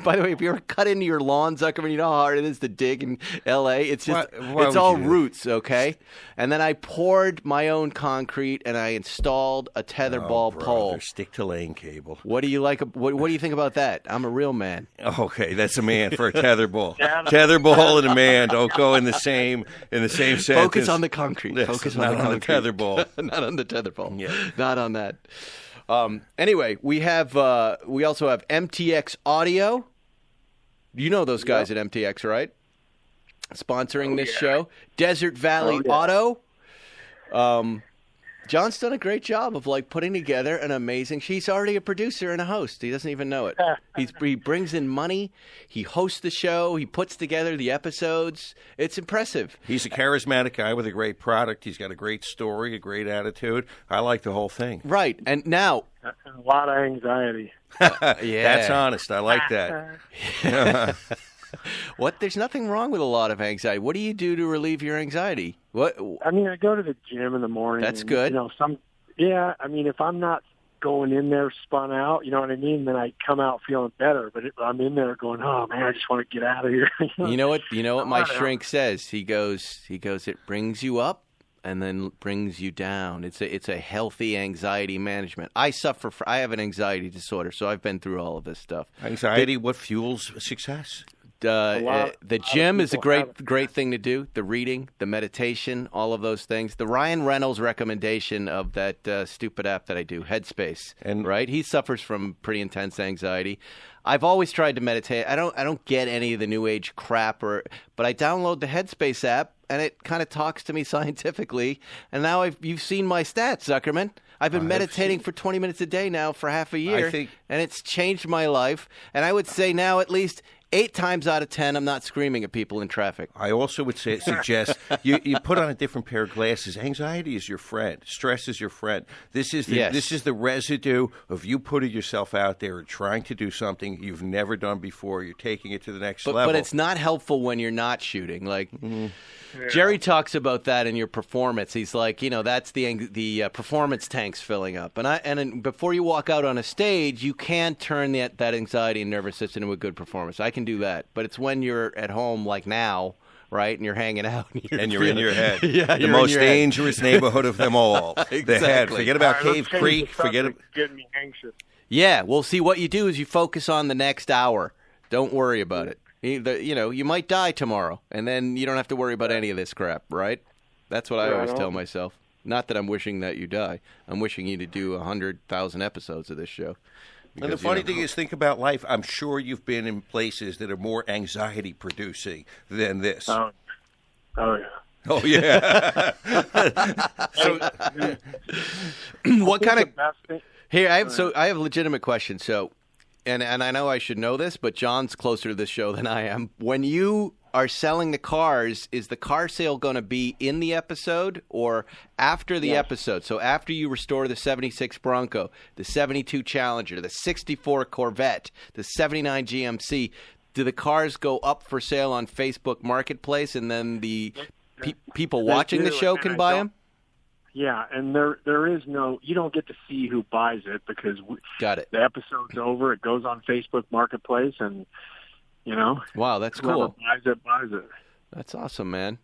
By the way, if you ever cut into your lawn, Zuckerman, you know how hard it is to dig in L.A.? It's just, it's all roots, okay? And then I poured my own concrete, and I installed a tetherball pole. Stick to lane cable. What do you like? What do you think about that? I'm a real man. Okay, that's a man for a tetherball. Tetherball and a man don't go in the same sentence. Focus on the concrete. Yes, Focus not on the tetherball. Not on the tetherball. Yeah. Not on that. Anyway, we also have MTX Audio. You know those guys at MTX, right? Sponsoring this show. Desert Valley Auto. John's done a great job of putting together an amazing. He's already a producer and a host. He doesn't even know it. He brings in money. He hosts the show. He puts together the episodes. It's impressive. He's a charismatic guy with a great product. He's got a great story, a great attitude. I like the whole thing. Right. And now, a lot of anxiety. That's honest. I like that. What? There's nothing wrong with a lot of anxiety. What do you do to relieve your anxiety? What? I mean, I go to the gym in the morning. That's good. I mean, if I'm not going in there spun out, you know what I mean, then I come out feeling better. But I'm in there going, oh man, I just want to get out of here. You know what my shrink says? He goes, it brings you up and then brings you down. It's a healthy anxiety management. I have an anxiety disorder, so I've been through all of this stuff. Anxiety, what fuels success? The gym is a great thing to do. The reading, the meditation, all of those things. The Ryan Reynolds recommendation of that stupid app that I do, Headspace, right? He suffers from pretty intense anxiety. I've always tried to meditate. I don't get any of the new age crap, but I download the Headspace app and it kind of talks to me scientifically. And now you've seen my stats, Zuckerman. I've been meditating for 20 minutes a day now for half a year, and it's changed my life. And I would say now at least 8 times out of 10, I'm not screaming at people in traffic. I also would suggest you put on a different pair of glasses. Anxiety is your friend. Stress is your friend. This is the residue of you putting yourself out there and trying to do something you've never done before. You're taking it to the next level. But it's not helpful when you're not shooting. Like Jerry talks about that in your performance. He's like, that's the performance tanks filling up. And before you walk out on a stage, you can turn that anxiety and nervous system into a good performance. I can do that. But it's when you're at home like now, right, and you're hanging out. And you're in your head. Yeah, the most dangerous neighborhood of them all. Exactly. The head. Forget about Cave Creek. Forget it. Getting me anxious. Yeah, well, see, what you do is you focus on the next hour. Don't worry about it. You might die tomorrow, and then you don't have to worry about any of this crap, right? That's what I always tell myself. Not that I'm wishing that you die. I'm wishing you to do 100,000 episodes of this show. And the funny thing is, think about life. I'm sure you've been in places that are more anxiety-producing than this. Oh yeah. Oh, yeah. What kind of... Here, I have a legitimate question. So, and I know I should know this, but John's closer to this show than I am. When you are selling the cars, is the car sale going to be in the episode or after the episode? So after you restore the 76 Bronco, the 72 Challenger, the 64 Corvette, the 79 GMC, do the cars go up for sale on Facebook Marketplace, and then the people watching the show can buy them? Yeah, and there is no, you don't get to see who buys it because Got it. The episode's over. It goes on Facebook Marketplace, and wow, that's whoever cool. buys it. That's awesome, man.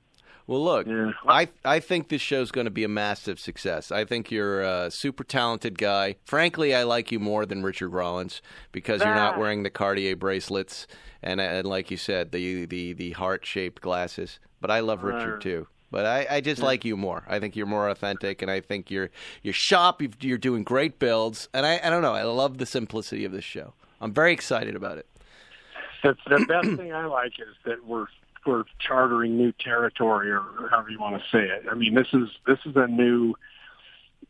Well, look, Yeah. I think this show's going to be a massive success. I think you're a super talented guy. Frankly, I like you more than Richard Rollins because you're not wearing the Cartier bracelets and like you said, the heart-shaped glasses. But I love Richard too. But I just like you more. I think you're more authentic, and I think you're sharp. You're doing great builds, and I don't know. I love the simplicity of this show. I'm very excited about it. The best thing I like is that we're chartering new territory, or however you want to say it. I mean, this is a new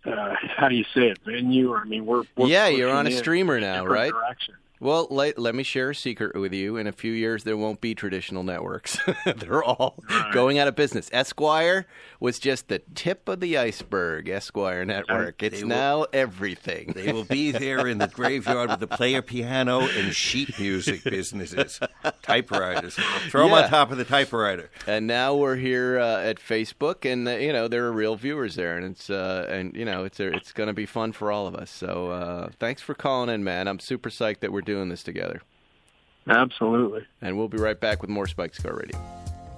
how do you say it, venue? I mean, we're you're on a streamer now, right? Direction. Well, let me share a secret with you. In a few years, there won't be traditional networks. They're all going out of business. Esquire was just the tip of the iceberg, Esquire Network. It's now everything. They will be there in the graveyard with the player piano and sheet music businesses, typewriters. Throw them on top of the typewriter. And now we're here at Facebook, and there are real viewers there, and it's it's going to be fun for all of us. So thanks for calling in, man. I'm super psyched that we're doing this together. Absolutely. And we'll be right back with more Spike's Car Radio.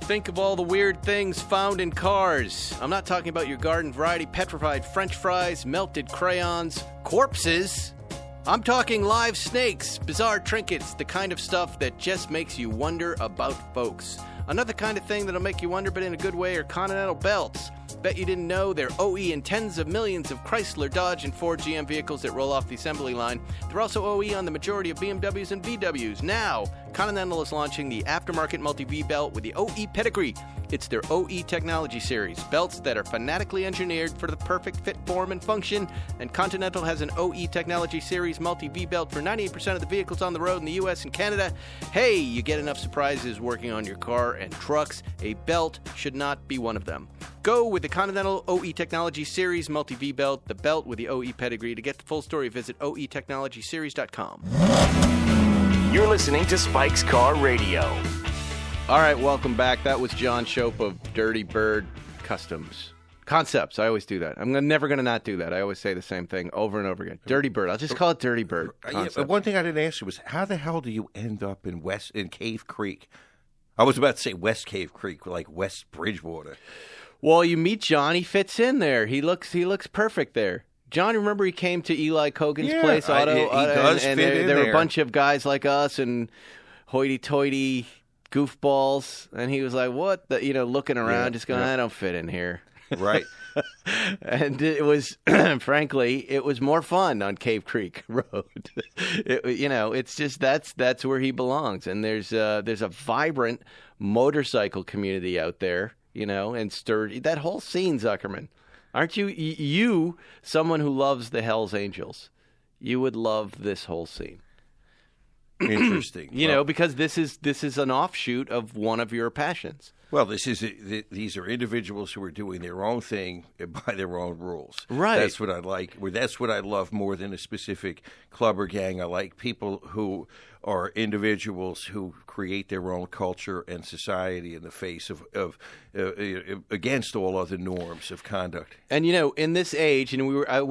Think of all the weird things found in cars. I'm not talking about your garden variety petrified French fries, melted crayons, corpses. I'm talking live snakes, bizarre trinkets, the kind of stuff that just makes you wonder about folks. Another kind of thing that'll make you wonder, but in a good way, are Continental belts. Bet you didn't know they're OE in tens of millions of Chrysler, Dodge, and Ford GM vehicles that roll off the assembly line. They're also OE on the majority of BMWs and VWs. Now, Continental is launching the aftermarket multi-V belt with the OE pedigree. It's their OE Technology Series, belts that are fanatically engineered for the perfect fit, form, and function. And Continental has an OE Technology Series multi-V belt for 98% of the vehicles on the road in the U.S. and Canada. Hey, you get enough surprises working on your car and trucks. A belt should not be one of them. Go with the Continental OE Technology Series multi-V belt, the belt with the OE pedigree. To get the full story, visit oetechnologyseries.com. You're listening to Spike's Car Radio. All right, welcome back. That was John Shope of Dirty Bird Customs. Concepts. I always do that. I'm never going to not do that. I always say the same thing over and over again. Dirty Bird. I'll just call it Dirty Bird. Yeah, one thing I didn't ask you was, how the hell do you end up in Cave Creek? I was about to say West Cave Creek, like West Bridgewater. Well, you meet John. He fits in there. He looks perfect there. John, remember he came to Eli Kogan's place, he does and fit in there were there. a bunch of guys like us and hoity-toity goofballs, and he was like, "What?" Looking around, just going, "I don't fit in here." Right. And it was, frankly, it was more fun on Cave Creek Road. It's just that's where he belongs. And there's a vibrant motorcycle community out there, and sturdy. That whole scene, Zuckerman. Aren't you someone who loves the Hells Angels? You would love this whole scene. Interesting. Because this is an offshoot of one of your passions. Well, these are individuals who are doing their own thing by their own rules. Right. That's what I like. That's what I love more than a specific club or gang. I like people who are individuals who create their own culture and society in the face of against all other norms of conduct. And in this age, we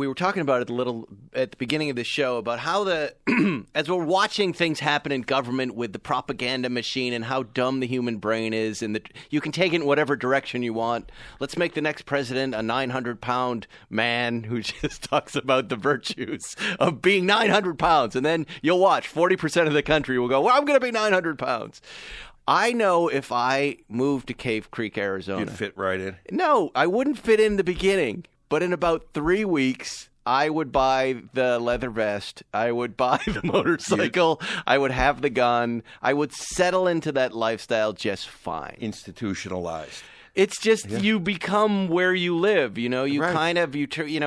were talking about it a little at the beginning of the show about how as we're watching things happen in government with the propaganda machine and how dumb the human brain is, and you can take it in whatever direction you want. Let's make the next president a 900-pound man who just talks about the virtues of being 900 pounds, and then you'll watch 40% of the country will go, well, I'm going to be 900 pounds. I know if I moved to Cave Creek, Arizona. You'd fit right in? No, I wouldn't fit in the beginning. But in about 3 weeks, I would buy the leather vest. I would buy the motorcycle. I would have the gun. I would settle into that lifestyle just fine. Institutionalized. It's just you become where you live, you Right. kind of,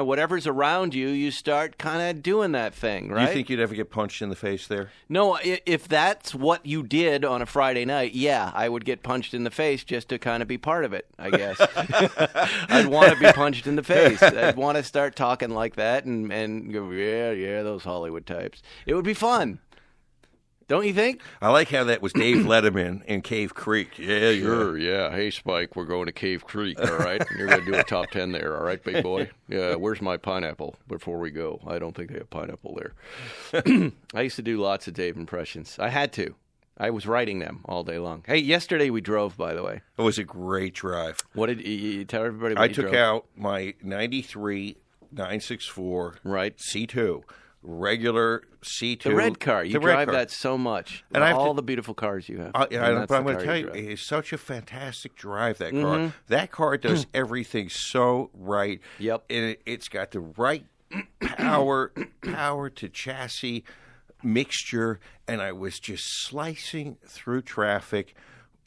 whatever's around you, you start kind of doing that thing, right? You think you'd ever get punched in the face there? No, if that's what you did on a Friday night, yeah, I would get punched in the face just to kind of be part of it, I guess. I'd want to be punched in the face. I'd want to start talking like that and go, yeah, those Hollywood types. It would be fun. Don't you think? I like how that was Dave Letterman in Cave Creek. Yeah, Sure, yeah. Hey, Spike, we're going to Cave Creek, all right? You're going to do a top 10 there, all right, big boy? Yeah, where's my pineapple before we go? I don't think they have pineapple there. I used to do lots of Dave impressions. I had to. I was writing them all day long. Hey, yesterday we drove, by the way. It was a great drive. What did you tell everybody what I you took drove? out my 93 964 Right. C2. Regular C2. The red car. You The red drive car. that so much. And I have all to- the beautiful cars you have. But I'm And that's going the to car tell you, drive. it's such a fantastic drive, that car. That car does everything so right. Yep. And it's got the right power to chassis mixture, and I was just slicing through traffic.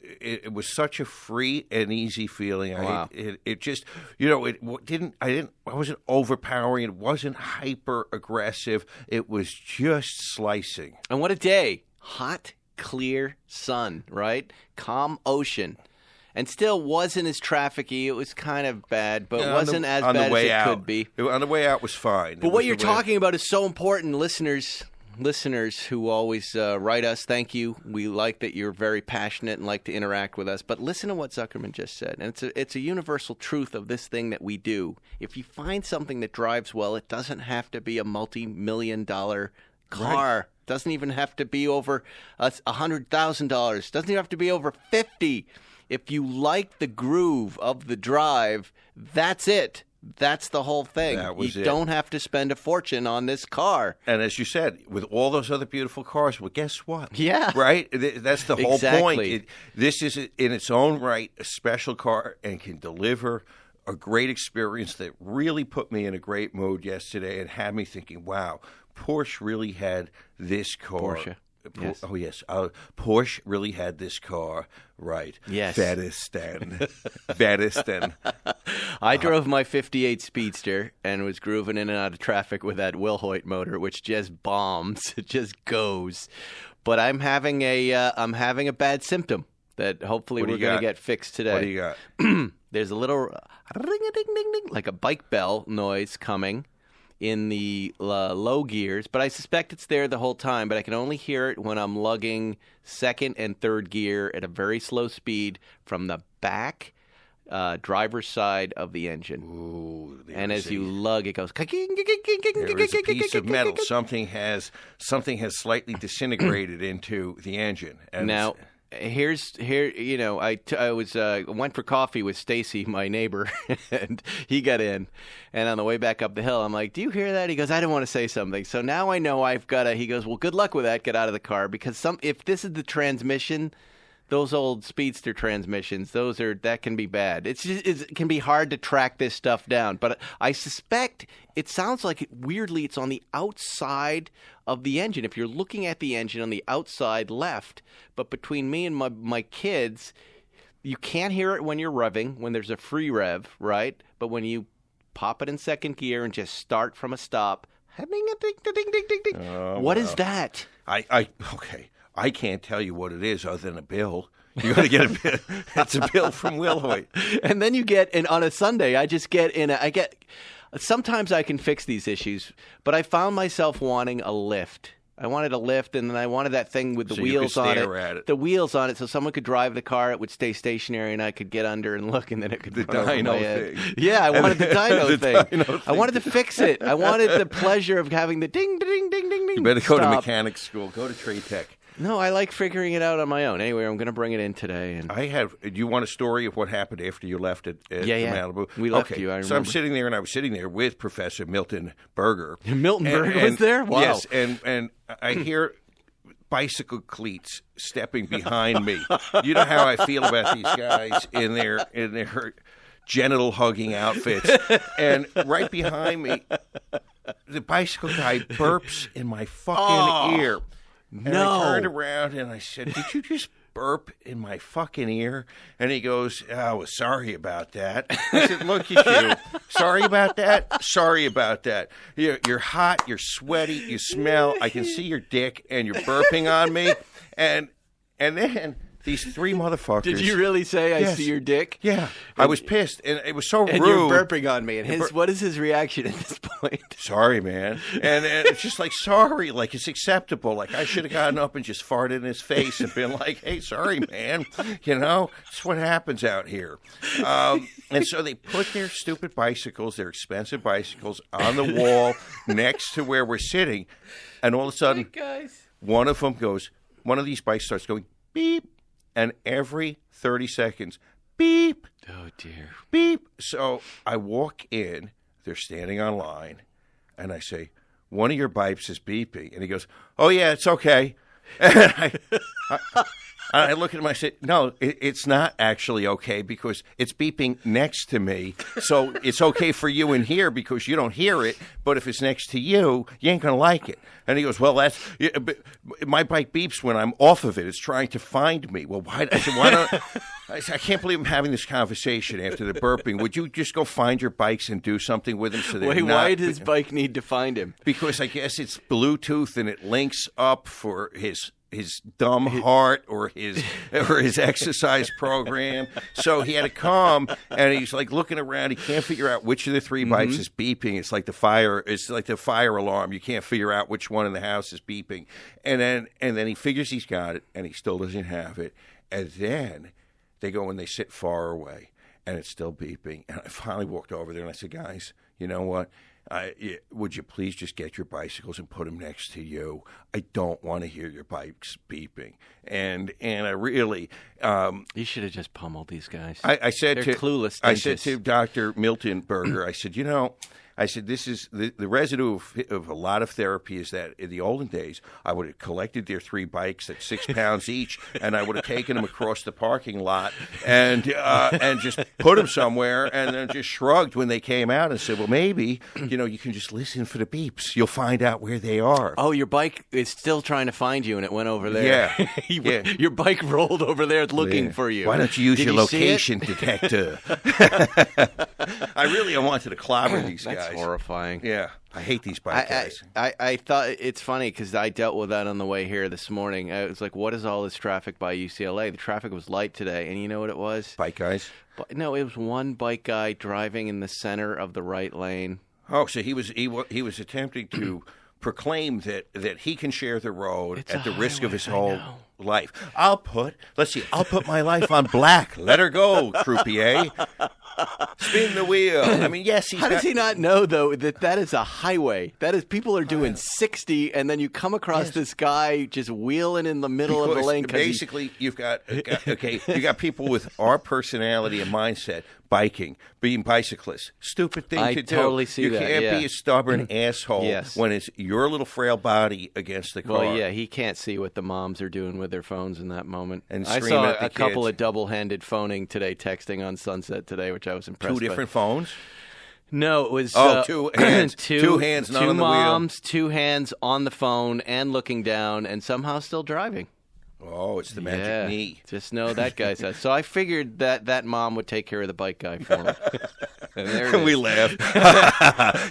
It was such a free and easy feeling. Wow. It just, I wasn't overpowering. It wasn't hyper aggressive. It was just slicing. And what a day. Hot, clear sun, right? Calm ocean. And still wasn't as trafficky. It was kind of bad, but wasn't as bad as it could be. On the way out was fine. But what you're talking about is so important, listeners who always write us, thank you. We like that you're very passionate and like to interact with us. But listen to what Zuckerman just said. And it's a universal truth of this thing that we do. If you find something that drives well, it doesn't have to be a multi-million-dollar car. Right. It doesn't even have to be over $100,000. It doesn't even have to be over $50,000. If you like the groove of the drive, that's it. That's the whole thing. That was you it. don't have to spend a fortune on this car. And as you said, with all those other beautiful cars, well, guess what? Yeah. Right? That's the whole Exactly. point. This is, in its own right, a special car and can deliver a great experience that really put me in a great mood yesterday and had me thinking, wow, Porsche really had this car. Porsche. Yes. Oh, yes. Porsche really had this car right. Yes. Vedistan. I drove my 58 Speedster and was grooving in and out of traffic with that Wilhoit motor, which just bombs. It just goes. But I'm having a bad symptom that hopefully What do we're you going to got? get fixed today. What do you got? There's a little ring-a-ding-ding-ding, like a bike bell noise coming in the low gears, but I suspect it's there the whole time, but I can only hear it when I'm lugging second and third gear at a very slow speed from the back driver's side of the engine. Ooh, And as you lug, it goes... There is a piece of metal. Something has slightly disintegrated into the engine. And Now, here, I went for coffee with Stacy, my neighbor, and he got in. And on the way back up the hill, I'm like, "Do you hear that?" He goes, "I didn't want to say something." So now I know I've got to. He goes, "Well, good luck with that. Get out of the car because if this is the transmission." Those old Speedster transmissions, that can be bad. It can be hard to track this stuff down. But I suspect it sounds like weirdly it's on the outside of the engine. If you're looking at the engine on the outside left, but between me and my kids, you can't hear it when you're revving, when there's a free rev, right? But when you pop it in second gear and just start from a stop, ding, ding, ding, ding, ding, ding. What is that? Okay. I can't tell you what it is other than a bill. You got to get a bill. It's a bill from Wilhoit. And then you get, and on a Sunday, sometimes I can fix these issues, but I found myself wanting a lift. I wanted a lift, and then I wanted that thing with the wheels on it. The wheels on it, so someone could drive the car. It would stay stationary, and I could get under and look, and then it could the run over dyno my head. thing. Yeah, I wanted the dyno thing. Dyno I wanted to fix it. I wanted the pleasure of having the ding, ding, ding, ding, ding. You better go to stop. mechanics school. Go to Trade Tech. No, I like figuring it out on my own. Anyway, I'm going to bring it in today. And Do you want a story of what happened after you left at Malibu? We left okay. you, I remember. So I'm sitting there, and I was sitting there with Professor Milton Berger. Milton Berger was there? Wow. Yes, and I hear bicycle cleats stepping behind me. You know how I feel about these guys in their genital hugging outfits. And right behind me, the bicycle guy burps in my fucking ear. And I turned around and I said, "Did you just burp in my fucking ear?" And he goes, "Oh, sorry about that." I said, "Look at you. Sorry about that? Sorry about that. You're hot, you're sweaty, you smell. I can see your dick, and you're burping on me." And then these three motherfuckers. Did you really say, "I Yes. see your dick"? Yeah. I was pissed, and it was so And rude. you're burping on me. And what is his reaction at this point? Sorry, man. And it's just like, sorry, like it's acceptable. Like I should have gotten up and just farted in his face and been like, "Hey, sorry, man. You know, it's what happens out here." And so they put their stupid bicycles, their expensive bicycles, on the wall next to where we're sitting. And all of a sudden, one of these bikes starts going beep. And every 30 seconds, beep. Oh, dear. Beep. So I walk in, they're standing on line, and I say, "One of your bikes is beeping." And he goes, "Oh, yeah, it's okay." And I look at him, I said, "No, it's not actually okay because it's beeping next to me. So it's okay for you in here because you don't hear it, but if it's next to you, you ain't going to like it." And he goes, "Well, my bike beeps when I'm off of it. It's trying to find me." Well, why don't I said, "I can't believe I'm having this conversation after the burping. Would you just go find your bikes and do something with them so they're not..." Why does his bike need to find him? Because I guess it's Bluetooth and it links up for his dumb heart or his exercise program. So he had to come, and he's like looking around. He can't figure out which of the three bikes is beeping. It's like the fire alarm. You can't figure out which one in the house is beeping. And then he figures he's got it, and he still doesn't have it. And then they go and they sit far away, and it's still beeping. And I finally walked over there and I said, "Guys, you know what? Would you please just get your bicycles and put them next to you? I don't want to hear your bikes beeping." And I really, you should have just pummeled these guys. I said They're clueless. I said to Dr. Milton Berger, I said, this is the residue of a lot of therapy is that in the olden days, I would have collected their three bikes at 6 pounds each, and I would have taken them across the parking lot and just put them somewhere, and then just shrugged when they came out and said, "Well, maybe, you can just listen for the beeps. You'll find out where they are." Oh, your bike is still trying to find you, and it went over there. Yeah. Your bike rolled over there looking for you. Why don't you use Did your you see location detector? I really wanted to clobber these guys. That's horrifying. Yeah, I hate these bike guys. I thought it's funny because I dealt with that on the way here this morning. I was like, what is all this traffic by UCLA? The traffic was light today, and you know what it was? Bike guys? No, it was one bike guy driving in the center of the right lane. Oh, so he was attempting to proclaim that he can share the road at the risk of his whole life. I'll put my life on black. Let her go, croupier. Spin the wheel. I mean, yes, How does he not know, though, that is a highway? That is, people are doing 60, and then you come across this guy just wheeling in the middle of the lane. Basically, you got people with our personality and mindset biking, being bicyclists. Stupid thing to do. I totally see that. You can't be a stubborn asshole when it's your little frail body against the car. Well, yeah, he can't see what the moms are doing with their phones in that moment. And I scream saw at the a couple kids. of double-handed phoning today, texting on Sunset today, which I was impressed by. Two different phones? No, it was two hands. Two hands, not on the wheel. Two moms, 2 hands on the phone and looking down, and somehow still driving. Oh, it's the magic knee. Just know that guy says. So I figured that mom would take care of the bike guy for me. And we laugh.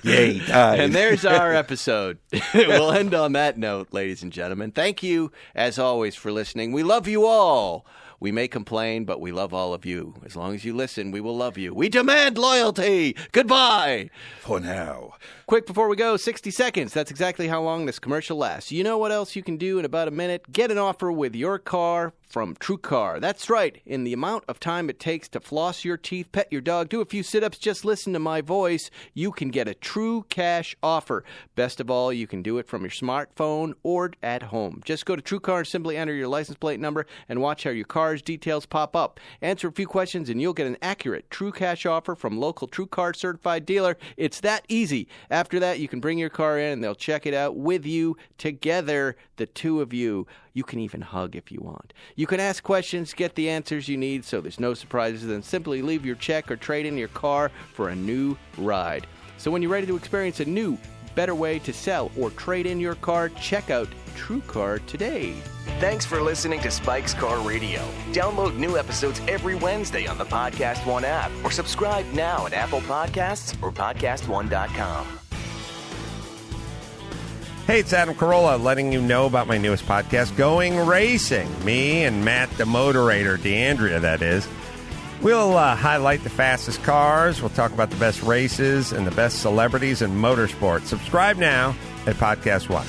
Yeah, he died. And there's our episode. We'll end on that note, ladies and gentlemen. Thank you, as always, for listening. We love you all. We may complain, but we love all of you. As long as you listen, we will love you. We demand loyalty. Goodbye. For now. Quick before we go, 60 seconds. That's exactly how long this commercial lasts. You know what else you can do in about a minute? Get an offer with your car from TrueCar. That's right. In the amount of time it takes to floss your teeth, pet your dog, do a few sit-ups, just listen to my voice, you can get a true cash offer. Best of all, you can do it from your smartphone or at home. Just go to TrueCar and simply enter your license plate number and watch how your car's details pop up. Answer a few questions and you'll get an accurate true cash offer from local TrueCar certified dealer. It's that easy. After that, you can bring your car in and they'll check it out with you together, the two of you. You can even hug if you want. You can ask questions, get the answers you need, so there's no surprises, then simply leave your check or trade in your car for a new ride. So when you're ready to experience a new, better way to sell or trade in your car, check out TrueCar today. Thanks for listening to Spike's Car Radio. Download new episodes every Wednesday on the Podcast One app or subscribe now at Apple Podcasts or PodcastOne.com. Hey, it's Adam Carolla letting you know about my newest podcast, Going Racing. Me and Matt, the moderator, DeAndrea, that is. We'll highlight the fastest cars. We'll talk about the best races and the best celebrities in motorsport. Subscribe now at Podcast One.